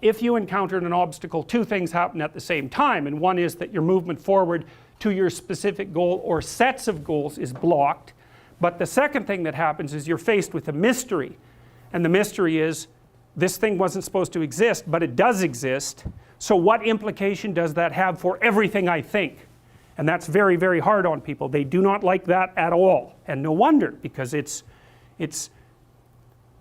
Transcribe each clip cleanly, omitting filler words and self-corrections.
if you encountered an obstacle, two things happen at the same time, and one is that your movement forward to your specific goal or sets of goals is blocked. But the second thing that happens is you're faced with a mystery, and the mystery is this thing wasn't supposed to exist, but it does exist. So what implication does that have for everything I think? And that's very, very hard on people. They do not like that at all, and no wonder, because it's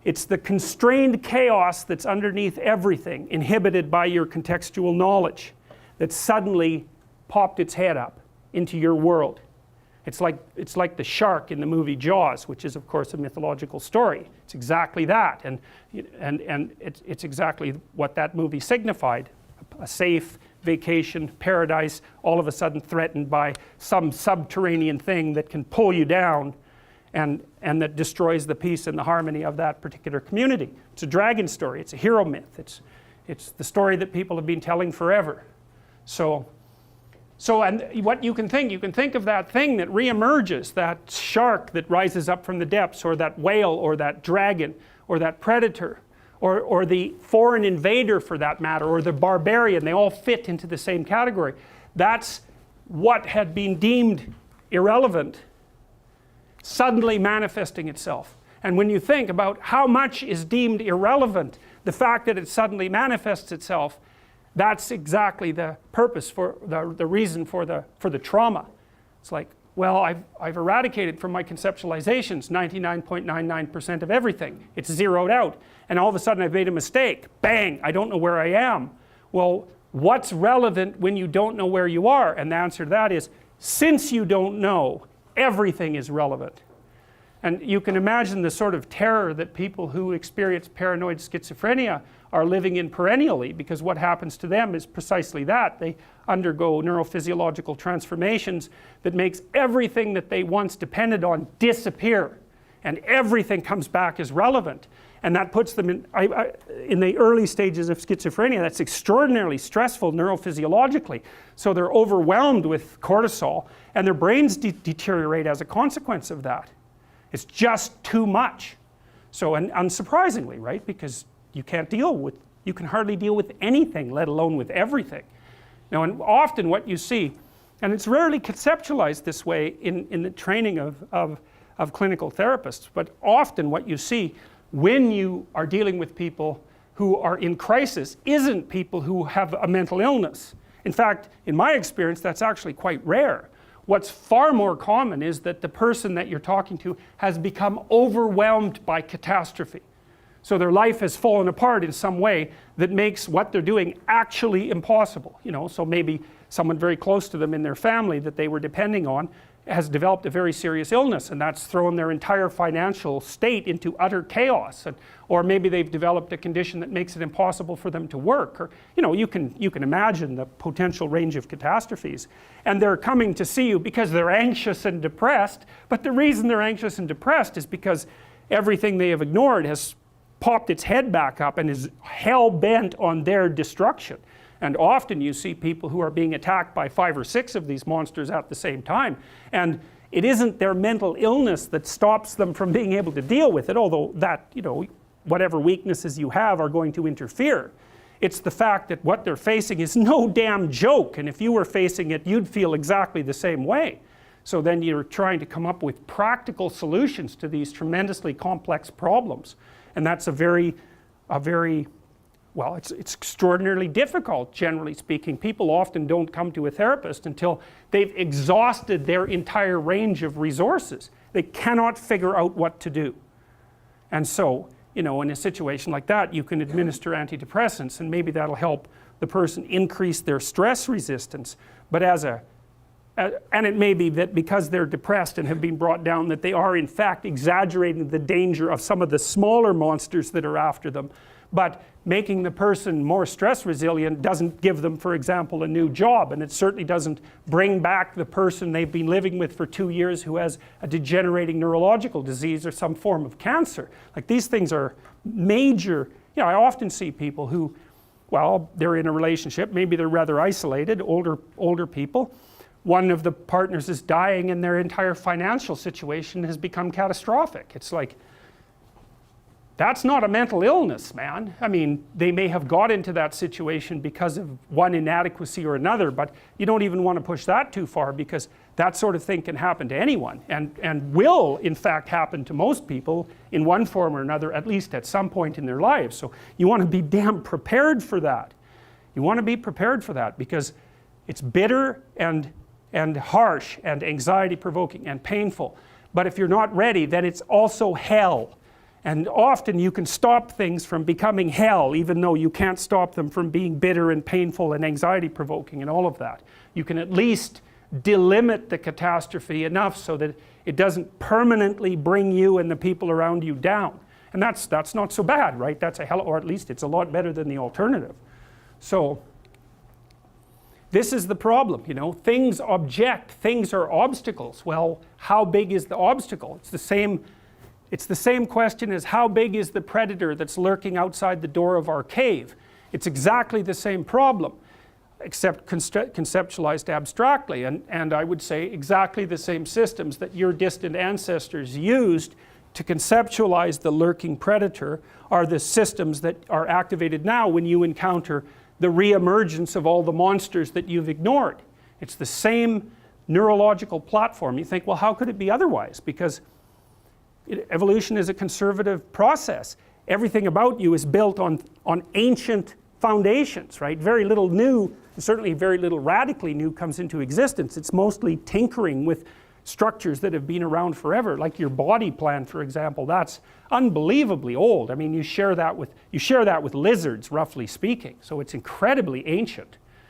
the constrained chaos that's underneath everything, inhibited by your contextual knowledge, that suddenly popped its head up into your world. It's like the shark in the movie Jaws, which is of course a mythological story. It's exactly that, and it's exactly what that movie signified. A safe vacation paradise, all of a sudden threatened by some subterranean thing that can pull you down and that destroys the peace and the harmony of that particular community. It's a dragon story, it's a hero myth, it's the story that people have been telling forever. So and what you can think of that thing that reemerges, that shark that rises up from the depths, or that whale, or that dragon, or that predator, or the foreign invader for that matter, or the barbarian. They all fit into the same category. That's what had been deemed irrelevant suddenly manifesting itself. And when you think about how much is deemed irrelevant, the fact that it suddenly manifests itself, that's exactly the purpose for the reason for the trauma. It's like, well, I've eradicated from my conceptualizations 99.99% of everything. It's zeroed out. And all of a sudden I've made a mistake. Bang, I don't know where I am. Well, what's relevant when you don't know where you are? And the answer to that is, since you don't know, everything is relevant. And you can imagine the sort of terror that people who experience paranoid schizophrenia are living in perennially, because what happens to them is precisely that. They undergo neurophysiological transformations that makes everything that they once depended on disappear, and everything comes back as relevant. And that puts them in the early stages of schizophrenia. That's extraordinarily stressful neurophysiologically. So they're overwhelmed with cortisol, and their brains deteriorate as a consequence of that. It's just too much. So, and unsurprisingly, right, because you can hardly deal with anything, let alone with everything. Now, and often what you see, and it's rarely conceptualized this way in the training of clinical therapists, but often what you see when you are dealing with people who are in crisis isn't people who have a mental illness. In fact, in my experience, that's actually quite rare. What's far more common is that the person that you're talking to has become overwhelmed by catastrophe. So their life has fallen apart in some way that makes what they're doing actually impossible. You know, so maybe someone very close to them in their family that they were depending on has developed a very serious illness, and that's thrown their entire financial state into utter chaos. Or maybe they've developed a condition that makes it impossible for them to work. Or, you know, you can imagine the potential range of catastrophes. And they're coming to see you because they're anxious and depressed, but the reason they're anxious and depressed is because everything they have ignored has popped its head back up and is hell-bent on their destruction. And often you see people who are being attacked by 5 or 6 of these monsters at the same time. And it isn't their mental illness that stops them from being able to deal with it, although that, you know, whatever weaknesses you have are going to interfere. It's the fact that what they're facing is no damn joke, and if you were facing it, you'd feel exactly the same way. So then you're trying to come up with practical solutions to these tremendously complex problems. And that's well, it's extraordinarily difficult, generally speaking. People often don't come to a therapist until they've exhausted their entire range of resources. They cannot figure out what to do. And so, you know, in a situation like that, you can administer antidepressants, and maybe that'll help the person increase their stress resistance. But and it may be that because they're depressed and have been brought down, that they are in fact exaggerating the danger of some of the smaller monsters that are after them. But making the person more stress resilient doesn't give them, for example, a new job, and it certainly doesn't bring back the person they've been living with for 2 years who has a degenerating neurological disease or some form of cancer. Like, these things are major. You know, I often see people who, well, they're in a relationship, maybe they're rather isolated, older people. One of the partners is dying and their entire financial situation has become catastrophic. It's like, That's not a mental illness, man. I mean, they may have got into that situation because of one inadequacy or another, but you don't even want to push that too far, because that sort of thing can happen to anyone, and will in fact happen to most people in one form or another, at least at some point in their lives. So you want to be damn prepared for that. You want to be prepared for that, because it's bitter and harsh and anxiety provoking and painful. But if you're not ready, then it's also hell. And often you can stop things from becoming hell, even though you can't stop them from being bitter and painful and anxiety provoking and all of that. You can at least delimit the catastrophe enough so that it doesn't permanently bring you and the people around you down. And that's not so bad, right? That's a hell, or at least it's a lot better than the alternative. So this is the problem, you know. Things object, things are obstacles. Well, how big is the obstacle? It's the same question as how big is the predator that's lurking outside the door of our cave. It's exactly the same problem, except conceptualized abstractly, and I would say exactly the same systems that your distant ancestors used to conceptualize the lurking predator are the systems that are activated now when you encounter the re-emergence of all the monsters that you've ignored. It's the same neurological platform. You think, well, how could it be otherwise? Because evolution is a conservative process. Everything about you is built on ancient foundations, right? Very little new, certainly very little radically new comes into existence. It's mostly tinkering with structures that have been around forever, like your body plan, for example. That's unbelievably old. I mean, you share that with lizards, roughly speaking. So it's incredibly ancient.